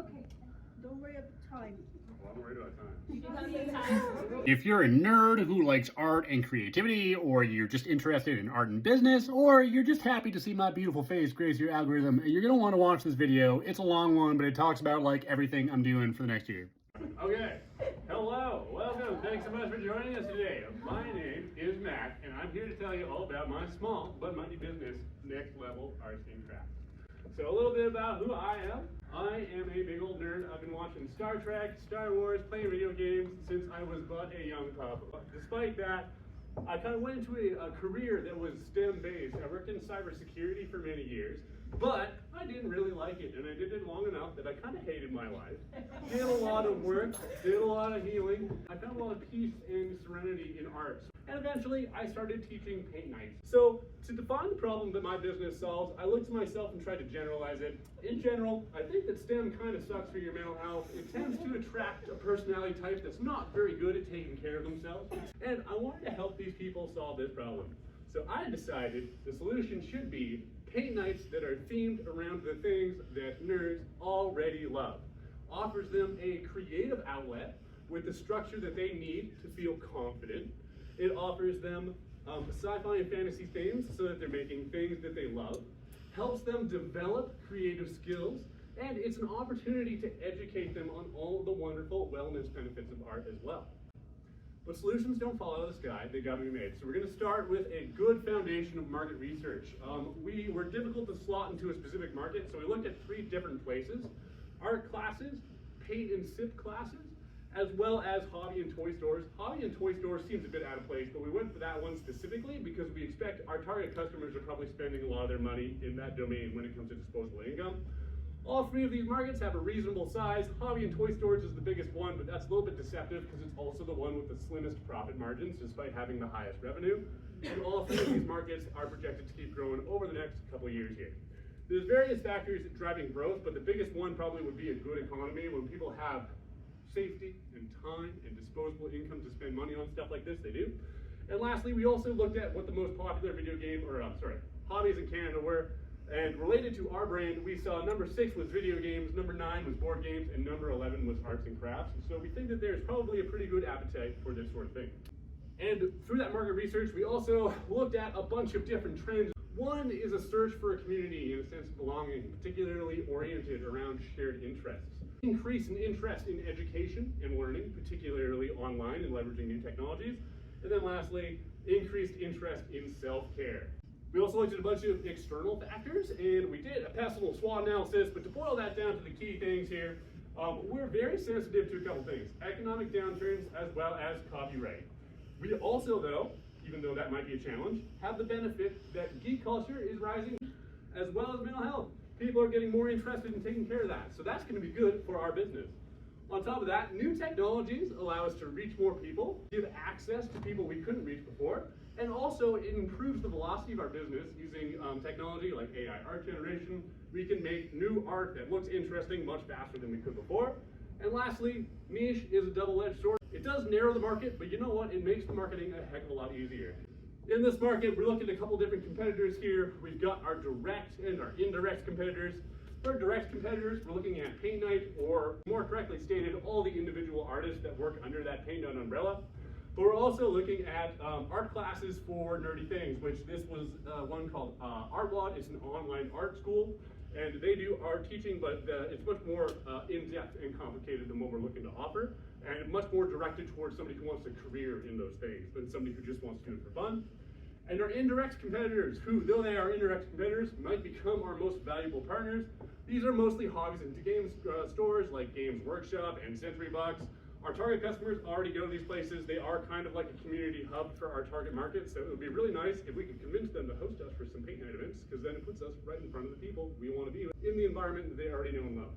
okay. Don't worry about time. Well, I'm worried about time. If you're a nerd who likes art and creativity, or you're just interested in art and business, or you're just happy to see my beautiful face grace your algorithm, you're going to want to watch this video. It's a long one, but it talks about like everything I'm doing for the next year. Okay. Hello. Welcome. Thanks so much for joining us today. My name is Matt, and I'm here to tell you all about my small but mighty business, Next Level Arts and Crafts. So a little bit about who I am. I am a big old nerd. I've been watching Star Trek, Star Wars, playing video games since I was but a young pup. Despite that, I kind of went into a career that was STEM based. I worked in cybersecurity for many years, but I didn't really like it, and I did it long enough that I kind of hated my life. Did a lot of work, did a lot of healing. I found a lot of peace and serenity in art. And eventually, I started teaching paint nights. So, to define the problem that my business solves, I looked to myself and tried to generalize it. In general, I think that STEM kind of sucks for your mental health. It tends to attract a personality type that's not very good at taking care of themselves. And I wanted to help these people solve this problem. So I decided the solution should be paint nights that are themed around the things that nerds already love. Offers them a creative outlet with the structure that they need to feel confident. It offers them sci-fi and fantasy themes so that they're making things that they love, helps them develop creative skills, and it's an opportunity to educate them on all of the wonderful wellness benefits of art as well. But solutions don't fall out of the sky, they gotta be made. So we're gonna start with a good foundation of market research. We were difficult to slot into a specific market, so we looked at 3 different places: art classes, paint and sip classes, as well as hobby and toy stores. Hobby and toy stores seems a bit out of place, but we went for that one specifically because we expect our target customers are probably spending a lot of their money in that domain when it comes to disposable income. All 3 of these markets have a reasonable size. Hobby and toy stores is the biggest one, but that's a little bit deceptive because it's also the one with the slimmest profit margins despite having the highest revenue. And all 3 of these markets are projected to keep growing over the next couple of years here. There's various factors driving growth, but the biggest one probably would be a good economy. When people have safety and time and disposable income to spend money on stuff like this, they do. And lastly, we also looked at what the most popular video game, hobbies in Canada were. And related to our brand, we saw number 6 was video games, number 9 was board games, and number 11 was arts and crafts. So we think that there's probably a pretty good appetite for this sort of thing. And through that market research, we also looked at a bunch of different trends. One is a search for a community in a sense of belonging, particularly oriented around shared interests. Increase in interest in education and learning, particularly online and leveraging new technologies. And then lastly, increased interest in self-care. We also looked at a bunch of external factors, and we did a little SWOT analysis, but to boil that down to the key things here, we're very sensitive to a couple things: economic downturns as well as copyright. We also, though, even though that might be a challenge, have the benefit that geek culture is rising as well as mental health. People are getting more interested in taking care of that, so that's going to be good for our business. On top of that, new technologies allow us to reach more people, give access to people we couldn't reach before, and also it improves the velocity of our business using technology like AI art generation. We can make new art that looks interesting much faster than we could before. And lastly, niche is a double-edged sword. It does narrow the market, but you know what? It makes the marketing a heck of a lot easier. In this market, we're looking at a couple different competitors here. We've got our direct and our indirect competitors. For direct competitors, we're looking at Paint Night, or more correctly stated, all the individual artists that work under that Paint Night umbrella. But we're also looking at art classes for nerdy things, which this was one called ArtWad. It's an online art school, and they do art teaching, but it's much more in-depth and complicated than what we're looking to offer, and much more directed towards somebody who wants a career in those things than somebody who just wants to do it for fun. And our indirect competitors, who, though they are indirect competitors, might become our most valuable partners. These are mostly hobbies and games stores like Games Workshop and Century Box. Our target customers already go to these places. They are kind of like a community hub for our target market, so it would be really nice if we could convince them to host us for some paint night events, because then it puts us right in front of the people we want to be in the environment that they already know and love.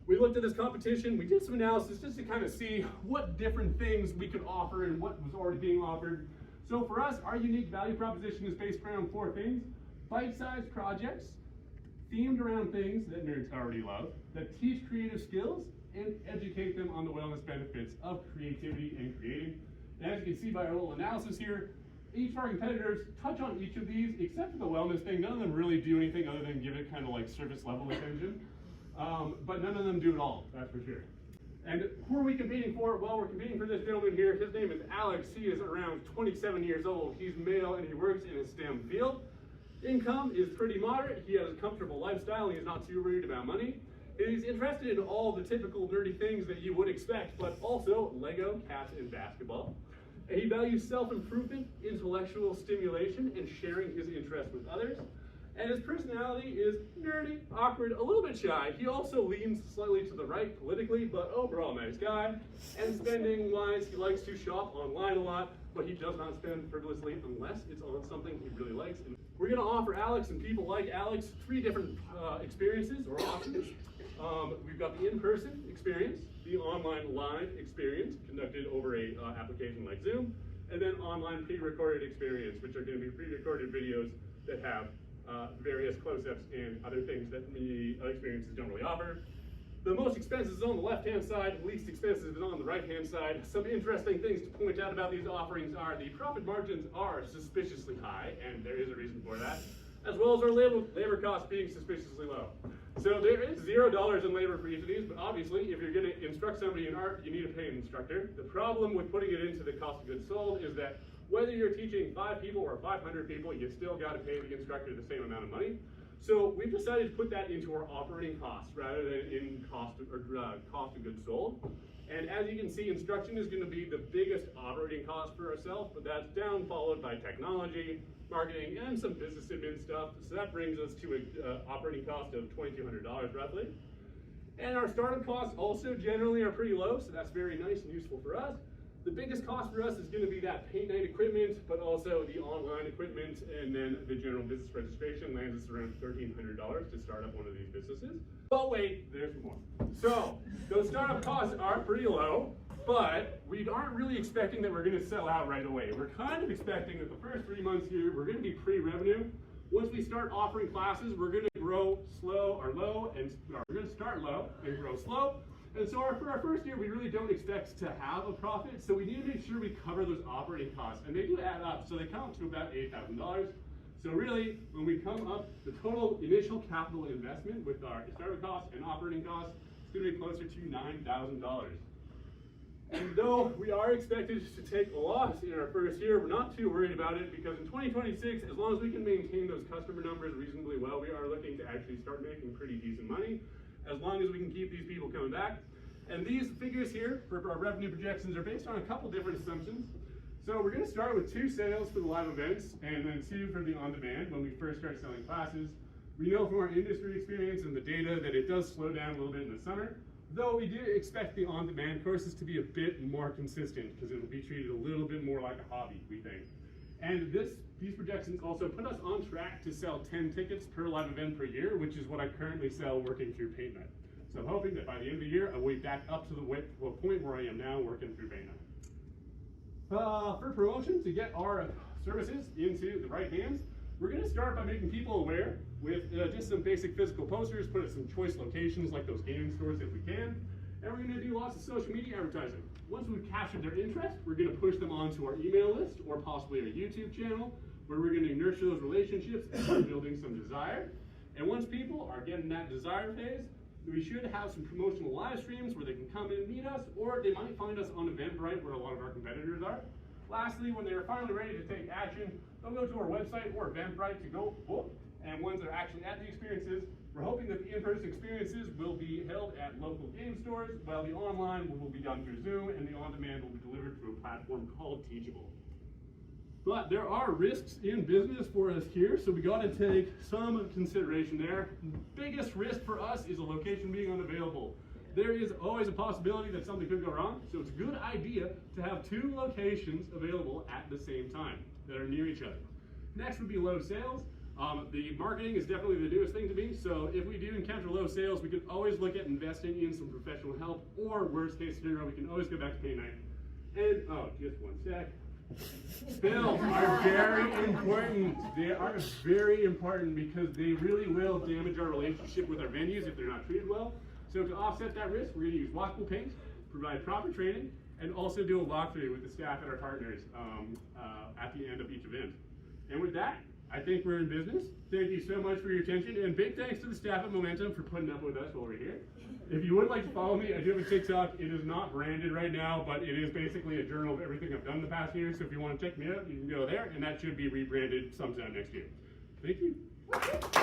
We looked at this competition, we did some analysis just to kind of see what different things we could offer and what was already being offered. So for us, our unique value proposition is based around 4 things: bite-sized projects, themed around things that nerds already love, that teach creative skills, and educate them on the wellness benefits of creativity and creating. And as you can see by our little analysis here, each of our competitors touch on each of these, except for the wellness thing. None of them really do anything other than give it kind of like surface level attention. but none of them do it all, that's for sure. And who are we competing for? Well, we're competing for this gentleman here. His name is Alex. He is around 27 years old. He's male and he works in a STEM field. Income is pretty moderate. He has a comfortable lifestyle and he's not too worried about money. And he's interested in all the typical nerdy things that you would expect, but also Lego, cats, and basketball. And he values self-improvement, intellectual stimulation, and sharing his interests with others. And his personality is nerdy, awkward, a little bit shy. He also leans slightly to the right politically, but overall nice guy. And spending-wise, he likes to shop online a lot, but he does not spend frivolously unless it's on something he really likes. And we're going to offer Alex and people like Alex 3 different experiences or options. We've got the in-person experience, the online live experience conducted over a application like Zoom, and then online pre-recorded experience, which are going to be pre-recorded videos that have various close-ups and other things that the other experiences don't really offer. The most expensive is on the left-hand side, least expensive is on the right-hand side. Some interesting things to point out about these offerings are the profit margins are suspiciously high, and there is a reason for that, as well as our labor costs being suspiciously low. So there is $0 in labor for each of these, but obviously if you're going to instruct somebody in art, you need to pay an instructor. The problem with putting it into the cost of goods sold is that whether you're teaching 5 people or 500 people, you still got to pay the instructor the same amount of money. So we've decided to put that into our operating costs rather than in cost of goods sold. And as you can see, instruction is going to be the biggest operating cost for ourselves, but that's down followed by technology, marketing, and some business admin stuff. So that brings us to an operating cost of $2,200 roughly. And our startup costs also generally are pretty low, so that's very nice and useful for us. The biggest cost for us is going to be that paint night equipment, but also the online equipment, and then the general business registration lands us around $1,300 to start up one of these businesses. But wait, there's more. So those startup costs are pretty low, but we aren't really expecting that we're going to sell out right away. We're kind of expecting that the first 3 months here, we're going to be pre-revenue. Once we start offering classes, we're going to grow slow or low, and we're going to start low and grow slow. And so for our first year, we really don't expect to have a profit, so we need to make sure we cover those operating costs. And they do add up, so they come up to about $8,000. So really, when we come up, the total initial capital investment with our startup costs and operating costs is going to be closer to $9,000. And though we are expected to take a loss in our first year, we're not too worried about it because in 2026, as long as we can maintain those customer numbers reasonably well, we are looking to actually start making pretty decent money, as long as we can keep these people coming back. And these figures here for our revenue projections are based on a couple different assumptions. So we're going to start with 2 sales for the live events and then 2 for the on-demand when we first start selling classes. We know from our industry experience and the data that it does slow down a little bit in the summer, though we do expect the on-demand courses to be a bit more consistent because it will be treated a little bit more like a hobby, we think. And these projections also put us on track to sell 10 tickets per live event per year, which is what I currently sell working through PaintNet. So I'm hoping that by the end of the year, I will be back up to the point where I am now working through PaintNet. For promotion, to get our services into the right hands, we're going to start by making people aware with just some basic physical posters, put at some choice locations like those gaming stores if we can, and we're going to do lots of social media advertising. Once we've captured their interest, we're going to push them onto our email list or possibly our YouTube channel, where we're going to nurture those relationships and start building some desire. And once people are getting that desire phase, we should have some promotional live streams where they can come in and meet us, or they might find us on Eventbrite where a lot of our competitors are. Lastly, when they're finally ready to take action, they'll go to our website or Eventbrite to go book. And once they're actually at the experiences, we're hoping that the in-person experiences will be held at local game stores, while the online will be done through Zoom, and the on-demand will be delivered through a platform called Teachable. But there are risks in business for us here, so we got to take some consideration there. The biggest risk for us is a location being unavailable. There is always a possibility that something could go wrong, so it's a good idea to have 2 locations available at the same time that are near each other. Next would be low sales. The marketing is definitely the newest thing to me, so if we do encounter low sales, we could always look at investing in some professional help, or worst case scenario, we can always go back to Paint Night. And, oh, just one sec. Bills are very important. They are very important because they really will damage our relationship with our venues if they're not treated well. So to offset that risk, we're going to use washable paint, provide proper training, and also do a walkthrough with the staff and our partners at the end of each event. And with that, I think we're in business. Thank you so much for your attention, and big thanks to the staff at Momentum for putting up with us over here. If you would like to follow me, I do have a TikTok. It is not branded right now, but it is basically a journal of everything I've done the past year. So if you want to check me out, you can go there, and that should be rebranded sometime next year. Thank you.